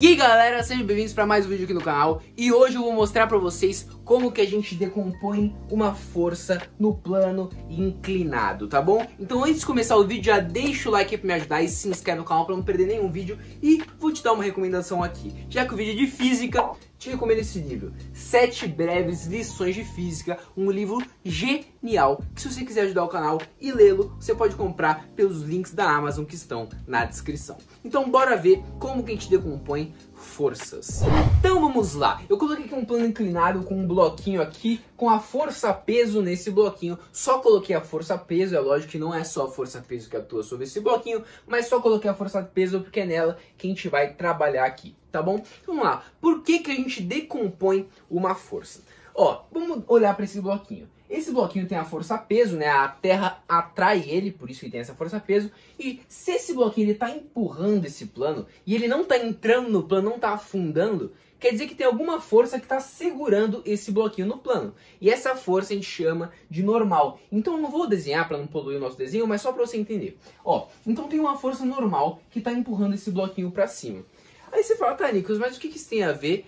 E aí galera, sejam bem-vindos para mais um vídeo aqui no canal. E hoje eu vou mostrar para vocês como que a gente decompõe uma força no plano inclinado, tá bom? Então antes de começar o vídeo, já deixa o like aí para me ajudar e se inscreve no canal para não perder nenhum vídeo. E vou te dar uma recomendação aqui. Já que o vídeo é de física, te recomendo esse livro, 7 breves lições de física, um livro genial, que se você quiser ajudar o canal e lê-lo, você pode comprar pelos links da Amazon que estão na descrição. Então bora ver como que a gente decompõe forças. Então vamos lá, eu coloquei aqui um plano inclinado com um bloquinho aqui, com a força-peso nesse bloquinho, só coloquei a força-peso, é lógico que não é só a força-peso que atua sobre esse bloquinho, mas só coloquei a força-peso porque é nela que a gente vai trabalhar aqui, tá bom? Então, vamos lá, por que que a gente decompõe uma força? Ó, vamos olhar para esse bloquinho. Esse bloquinho tem a força-peso, né? A Terra atrai ele, por isso que tem essa força-peso. E se esse bloquinho está empurrando esse plano, e ele não está entrando no plano, não está afundando, quer dizer que tem alguma força que está segurando esse bloquinho no plano. E essa força a gente chama de normal. Então eu não vou desenhar para não poluir o nosso desenho, mas só para você entender. Ó, então tem uma força normal que está empurrando esse bloquinho para cima. Aí você fala, tá, Nicolas, mas o que isso tem a ver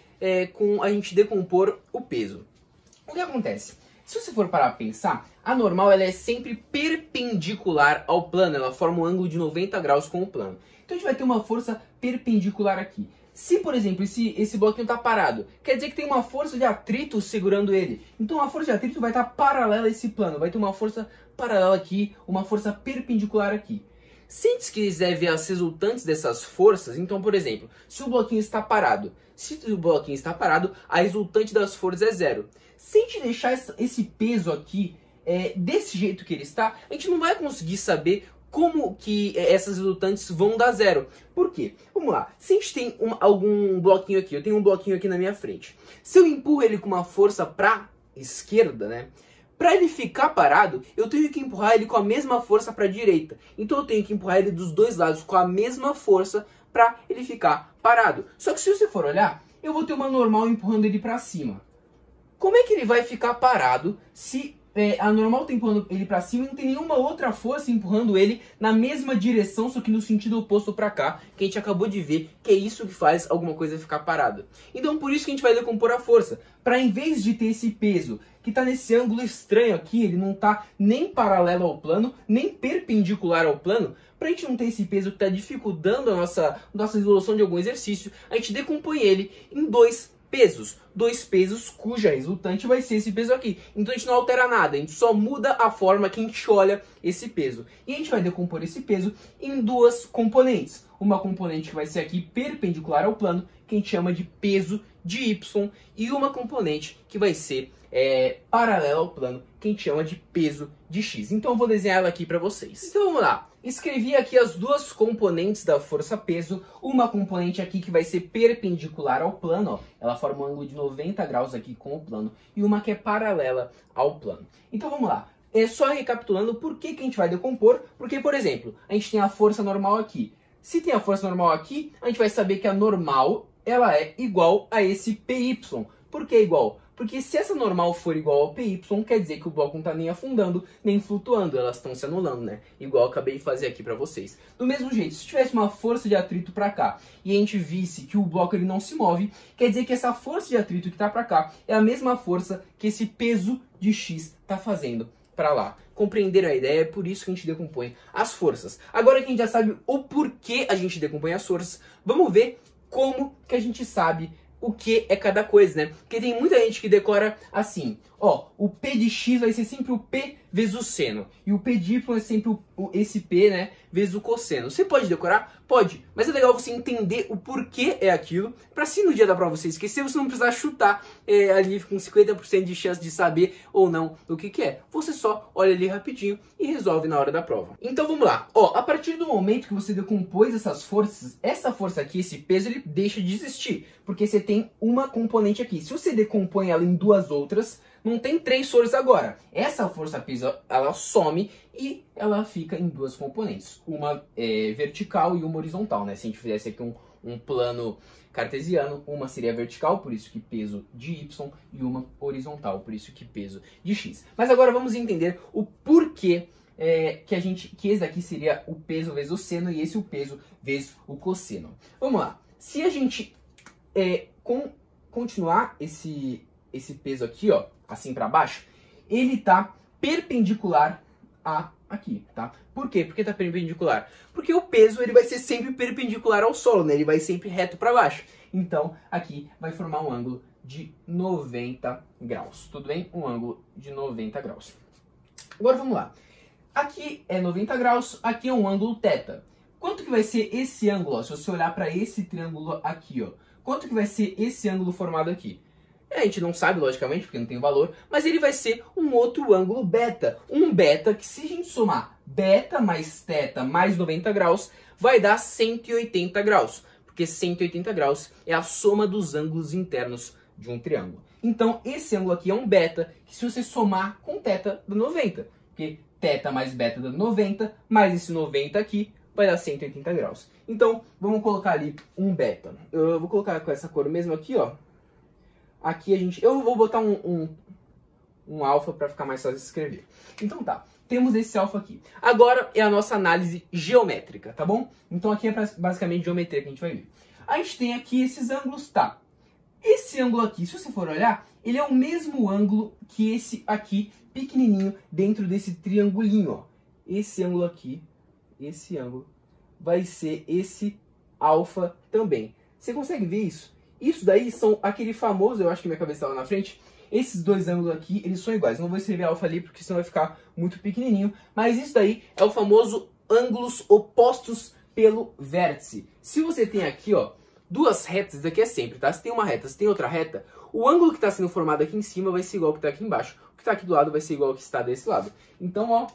com a gente decompor o peso? O que acontece? Se você for parar a pensar, a normal ela é sempre perpendicular ao plano, ela forma um ângulo de 90 graus com o plano. Então a gente vai ter uma força perpendicular aqui. Se, por exemplo, esse bloquinho está parado, quer dizer que tem uma força de atrito segurando ele. Então a força de atrito vai estar paralela a esse plano, vai ter uma força paralela aqui, uma força perpendicular aqui. Se a gente quiser ver as resultantes dessas forças, então, por exemplo, se o bloquinho está parado, a resultante das forças é zero. Se a gente deixar esse peso aqui desse jeito que ele está, a gente não vai conseguir saber como que essas resultantes vão dar zero. Por quê? Vamos lá. Se a gente tem algum bloquinho aqui, eu tenho um bloquinho aqui na minha frente. Se eu empurro ele com uma força para esquerda, né? Para ele ficar parado, eu tenho que empurrar ele com a mesma força para a direita. Então eu tenho que empurrar ele dos dois lados com a mesma força para ele ficar parado. Só que se você for olhar, eu vou ter uma normal empurrando ele para cima. Como é que ele vai ficar parado se a normal está empurrando ele para cima e não tem nenhuma outra força empurrando ele na mesma direção, só que no sentido oposto para cá, que a gente acabou de ver que é isso que faz alguma coisa ficar parada. Então por isso que a gente vai decompor a força, para em vez de ter esse peso que está nesse ângulo estranho aqui, ele não está nem paralelo ao plano, nem perpendicular ao plano, para a gente não ter esse peso que está dificultando a nossa resolução de algum exercício, a gente decompõe ele em dois pesos cuja resultante vai ser esse peso aqui. Então a gente não altera nada, a gente só muda a forma que a gente olha esse peso. E a gente vai decompor esse peso em duas componentes. Uma componente que vai ser aqui perpendicular ao plano, que a gente chama de peso de Y, e uma componente que vai ser paralela ao plano, que a gente chama de peso de X. Então eu vou desenhar ela aqui para vocês. Então vamos lá. Escrevi aqui as duas componentes da força-peso, uma componente aqui que vai ser perpendicular ao plano, ó, ela forma um ângulo de 90 graus aqui com o plano, e uma que é paralela ao plano. Então vamos lá, só recapitulando por que a gente vai decompor, porque, por exemplo, a gente tem a força normal aqui. Se tem a força normal aqui, a gente vai saber que a normal ela é igual a esse PY. Por que igual? Porque se essa normal for igual ao PY, quer dizer que o bloco não está nem afundando, nem flutuando, elas estão se anulando, né? Igual eu acabei de fazer aqui para vocês. Do mesmo jeito, se tivesse uma força de atrito para cá e a gente visse que o bloco ele não se move, quer dizer que essa força de atrito que está para cá é a mesma força que esse peso de X está fazendo para lá. Compreenderam a ideia? É por isso que a gente decompõe as forças. Agora que a gente já sabe o porquê a gente decompõe as forças, vamos ver como que a gente sabe o que é cada coisa, né? Porque tem muita gente que decora assim, ó, o P de X vai ser sempre o P vezes o seno, e o P de Y é sempre esse P, né, vezes o cosseno. Você pode decorar? Pode, mas é legal você entender o porquê é aquilo, pra se no dia da prova você esquecer, você não precisar chutar ali com 50% de chance de saber ou não o que é. Você só olha ali rapidinho e resolve na hora da prova. Então vamos lá, ó, a partir do momento que você decompôs essas forças, essa força aqui, esse peso, ele deixa de existir, porque você tem uma componente aqui. Se você decompõe ela em duas outras, não tem três forças agora. Essa força-peso, ela some e ela fica em duas componentes. Uma vertical e uma horizontal, né? Se a gente fizesse aqui um plano cartesiano, uma seria vertical, por isso que peso de Y, e uma horizontal, por isso que peso de X. Mas agora vamos entender o porquê que esse daqui seria o peso vezes o seno e esse o peso vezes o cosseno. Vamos lá. Se a gente continuar esse peso aqui, ó, assim para baixo, ele tá perpendicular a aqui, tá? Por quê? Porque tá perpendicular? Porque o peso ele vai ser sempre perpendicular ao solo, né? Ele vai sempre reto para baixo. Então, aqui vai formar um ângulo de 90 graus, tudo bem? Um ângulo de 90 graus. Agora vamos lá. Aqui é 90 graus, aqui é um ângulo θ. Quanto que vai ser esse ângulo, ó? Se você olhar para esse triângulo aqui, ó. Quanto que vai ser esse ângulo formado aqui? A gente não sabe, logicamente, porque não tem valor, mas ele vai ser um outro ângulo beta. Um beta que, se a gente somar beta mais θ mais 90 graus, vai dar 180 graus. Porque 180 graus é a soma dos ângulos internos de um triângulo. Então, esse ângulo aqui é um beta, que se você somar com θ, dá 90. Porque θ mais beta dá 90, mais esse 90 aqui, vai dar 180 graus. Então, vamos colocar ali um beta. Eu vou colocar com essa cor mesmo aqui, ó. Aqui eu vou botar um alfa para ficar mais fácil de escrever. Então tá, temos esse alfa aqui. Agora é a nossa análise geométrica, tá bom? Então aqui é basicamente geometria que a gente vai ver. A gente tem aqui esses ângulos, tá? Esse ângulo aqui, se você for olhar, ele é o mesmo ângulo que esse aqui, pequenininho, dentro desse triangulinho, ó. Esse ângulo aqui, esse ângulo, vai ser esse alfa também. Você consegue ver isso? Isso daí são aquele famoso, eu acho que minha cabeça estava na frente, esses dois ângulos aqui, eles são iguais. Não vou escrever alfa ali, porque senão vai ficar muito pequenininho. Mas isso daí é o famoso ângulos opostos pelo vértice. Se você tem aqui, ó, duas retas, isso daqui é sempre, tá? Se tem uma reta, se tem outra reta, o ângulo que está sendo formado aqui em cima vai ser igual ao que está aqui embaixo. O que está aqui do lado vai ser igual ao que está desse lado. Então, ó,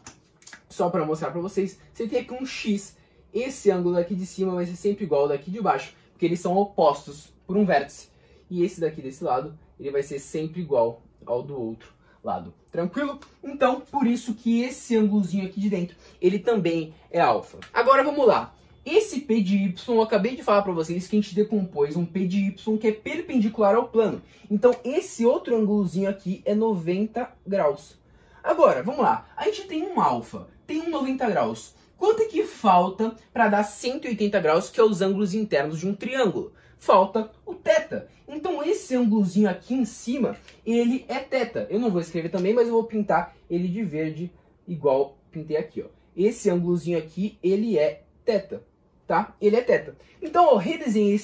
só para mostrar para vocês, você tem aqui um X. Esse ângulo daqui de cima vai ser sempre igual ao daqui de baixo, porque eles são opostos por um vértice. E esse daqui desse lado, ele vai ser sempre igual ao do outro lado. Tranquilo? Então, por isso que esse ângulozinho aqui de dentro, ele também é alfa. Agora vamos lá. Esse P de Y, eu acabei de falar para vocês que a gente decompôs um P de Y que é perpendicular ao plano. Então, esse outro ângulozinho aqui é 90 graus. Agora, vamos lá. A gente tem um alfa, tem um 90 graus. Quanto é que falta para dar 180 graus, que é os ângulos internos de um triângulo? Falta o θ. Então esse ângulozinho aqui em cima, ele é θ. Eu não vou escrever também, mas eu vou pintar ele de verde, igual pintei aqui, ó. Esse ângulozinho aqui, ele é θ, tá? Ele é θ. Então eu redesenhei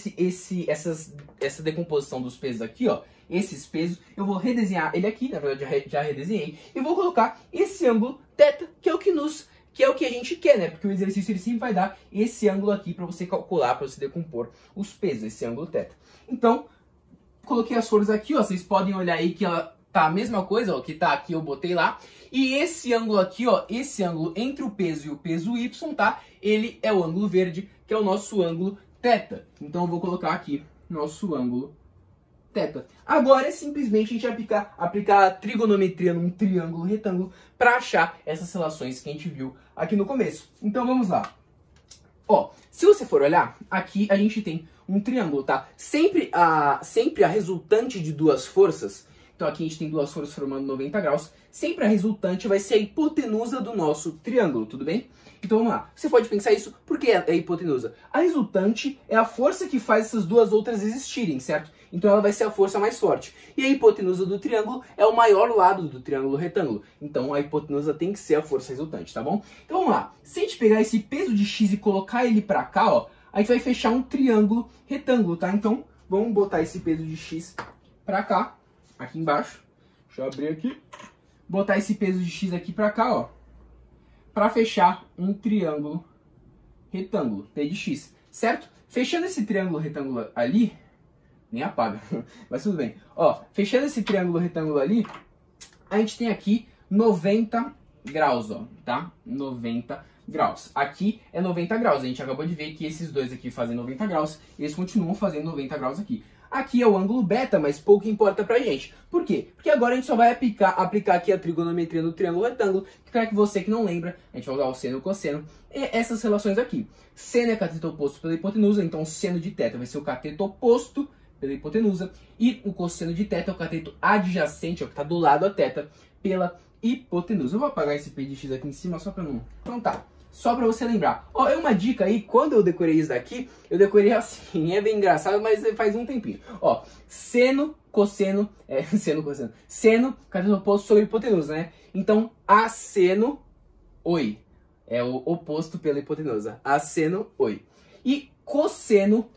essa decomposição dos pesos aqui, ó. Esses pesos, eu vou redesenhar ele aqui, na verdade já redesenhei, e vou colocar esse ângulo θ, que é o que a gente quer, né? Porque o exercício ele sempre vai dar esse ângulo aqui para você calcular, para você decompor os pesos, esse ângulo θ. Então, coloquei as cores aqui, ó. Vocês podem olhar aí que ela tá a mesma coisa, ó, que tá aqui, eu botei lá. E esse ângulo aqui, ó, esse ângulo entre o peso e o peso Y, tá? Ele é o ângulo verde, que é o nosso ângulo θ. Então, eu vou colocar aqui nosso ângulo θ. Agora é simplesmente a gente aplicar a trigonometria num triângulo retângulo para achar essas relações que a gente viu aqui no começo. Então vamos lá. Ó, se você for olhar, aqui a gente tem um triângulo, tá? Sempre a resultante de duas forças, então aqui a gente tem duas forças formando 90 graus, sempre a resultante vai ser a hipotenusa do nosso triângulo, tudo bem? Então vamos lá, você pode pensar isso, por que é a hipotenusa? A resultante é a força que faz essas duas outras existirem, certo? Então ela vai ser a força mais forte. E a hipotenusa do triângulo é o maior lado do triângulo retângulo. Então a hipotenusa tem que ser a força resultante, tá bom? Então vamos lá, se a gente pegar esse peso de x e colocar ele pra cá, ó, a gente vai fechar um triângulo retângulo, tá? Então vamos botar esse peso de x pra cá, aqui embaixo. Deixa eu abrir aqui. Botar esse peso de x aqui pra cá, ó, para fechar um triângulo retângulo, P de x, certo? Fechando esse triângulo retângulo ali, nem apaga, mas tudo bem. Ó, fechando esse triângulo retângulo ali, a gente tem aqui 90 graus, ó, tá? 90 graus. Aqui é 90 graus, a gente acabou de ver que esses dois aqui fazem 90 graus, e eles continuam fazendo 90 graus aqui. Aqui é o ângulo beta, mas pouco importa pra gente. Por quê? Porque agora a gente só vai aplicar aqui a trigonometria no triângulo retângulo, que para que você que não lembra, a gente vai usar o seno e o cosseno, e essas relações aqui. Seno é cateto oposto pela hipotenusa, então o seno de θ vai ser o cateto oposto pela hipotenusa, e o cosseno de θ é o cateto adjacente, ó, que está do lado a θ, pela hipotenusa. Eu vou apagar esse P de x aqui em cima só para não... Então tá, só pra você lembrar. Ó, é uma dica aí, quando eu decorei isso daqui, eu decorei assim, é bem engraçado, mas faz um tempinho. Ó, seno, cosseno, seno, cosseno, seno, cateto oposto sobre hipotenusa, né? Então, asseno, oi, é o oposto pela hipotenusa, asseno, oi. E cosseno,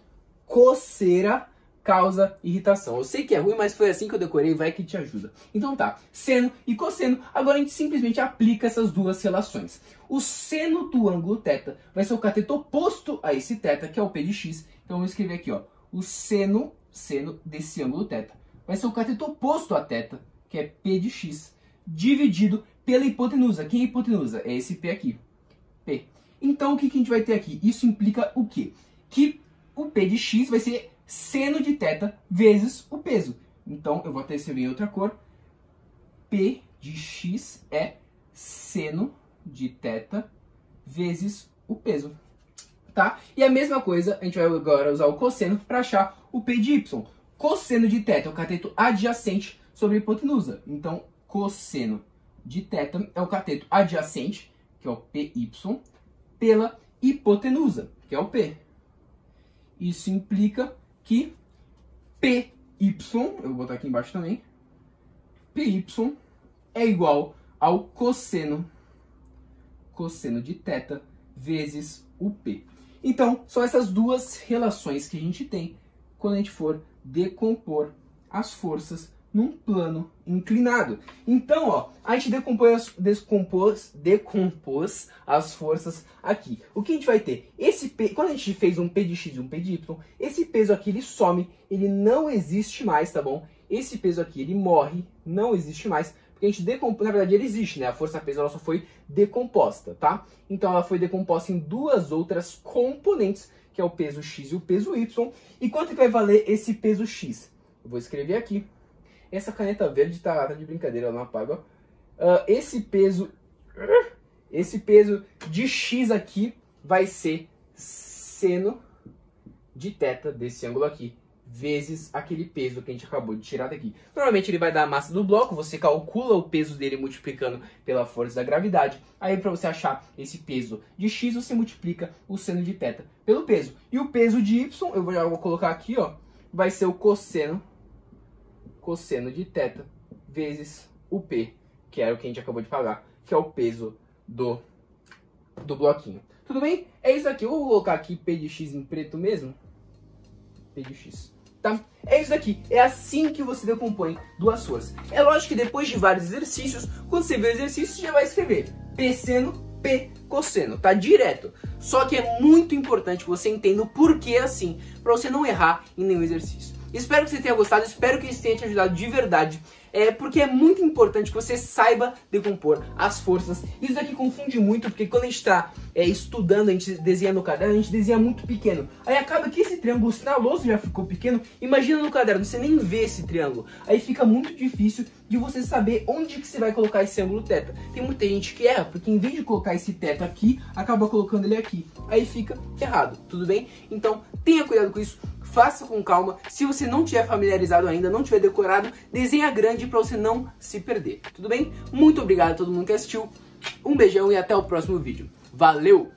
coceira, causa irritação. Eu sei que é ruim, mas foi assim que eu decorei, vai que te ajuda. Então tá, seno e cosseno. Agora a gente simplesmente aplica essas duas relações. O seno do ângulo θ vai ser o cateto oposto a esse θ, que é o P de x. Então eu vou escrever aqui, ó, o seno desse ângulo θ vai ser o cateto oposto a θ, que é P de x, dividido pela hipotenusa. Quem é a hipotenusa? É esse P aqui, P. Então o que a gente vai ter aqui? Isso implica o quê? Que o P de x vai ser seno de θ vezes o peso. Então, eu vou até escrever em outra cor. P de x é seno de θ vezes o peso. Tá? E a mesma coisa, a gente vai agora usar o cosseno para achar o P de y. Cosseno de θ é o cateto adjacente sobre a hipotenusa. Então, cosseno de θ é o cateto adjacente, que é o PY, pela hipotenusa, que é o P. Isso implica que PY, eu vou botar aqui embaixo também, PY é igual ao cosseno de θ vezes o P. Então, são essas duas relações que a gente tem quando a gente for decompor as forças num plano inclinado. Então, ó, a gente decompôs as forças aqui. O que a gente vai ter? Quando a gente fez um P de x e um P de y, esse peso aqui ele some, ele não existe mais, tá bom? Esse peso aqui ele morre, não existe mais, porque a gente decompôs, na verdade ele existe, né? A força-peso ela só foi decomposta, tá? Então ela foi decomposta em duas outras componentes, que é o peso x e o peso y. E quanto que vai valer esse peso x? Eu vou escrever aqui. Essa caneta verde tá de brincadeira, ela não apaga. Esse peso de x aqui vai ser seno de θ desse ângulo aqui, vezes aquele peso que a gente acabou de tirar daqui. Normalmente ele vai dar a massa do bloco, você calcula o peso dele multiplicando pela força da gravidade. Aí para você achar esse peso de x, você multiplica o seno de θ pelo peso. E o peso de y, já vou colocar aqui, ó, vai ser o cosseno de θ vezes o P, que era o que a gente acabou de pagar, que é o peso do bloquinho. Tudo bem? É isso aqui. Eu vou colocar aqui P de x em preto mesmo. P de x. Tá? É isso aqui. É assim que você decompõe duas forças. É lógico que depois de vários exercícios, quando você vê o exercício, você já vai escrever P seno, P cosseno. Tá direto. Só que é muito importante que você entenda o porquê assim, para você não errar em nenhum exercício. Espero que você tenha gostado, espero que isso tenha te ajudado de verdade. Porque é muito importante que você saiba decompor as forças. Isso daqui confunde muito, porque quando a gente está estudando, a gente desenha no caderno, a gente desenha muito pequeno. Aí acaba que esse triângulo, se na lousa já ficou pequeno, imagina no caderno, você nem vê esse triângulo. Aí fica muito difícil de você saber onde que você vai colocar esse ângulo θ. Tem muita gente que erra, porque em vez de colocar esse θ aqui, acaba colocando ele aqui. Aí fica errado, tudo bem? Então, tenha cuidado com isso. Faça com calma. Se você não tiver familiarizado ainda, não tiver decorado, desenha grande para você não se perder. Tudo bem? Muito obrigado a todo mundo que assistiu. Um beijão e até o próximo vídeo. Valeu!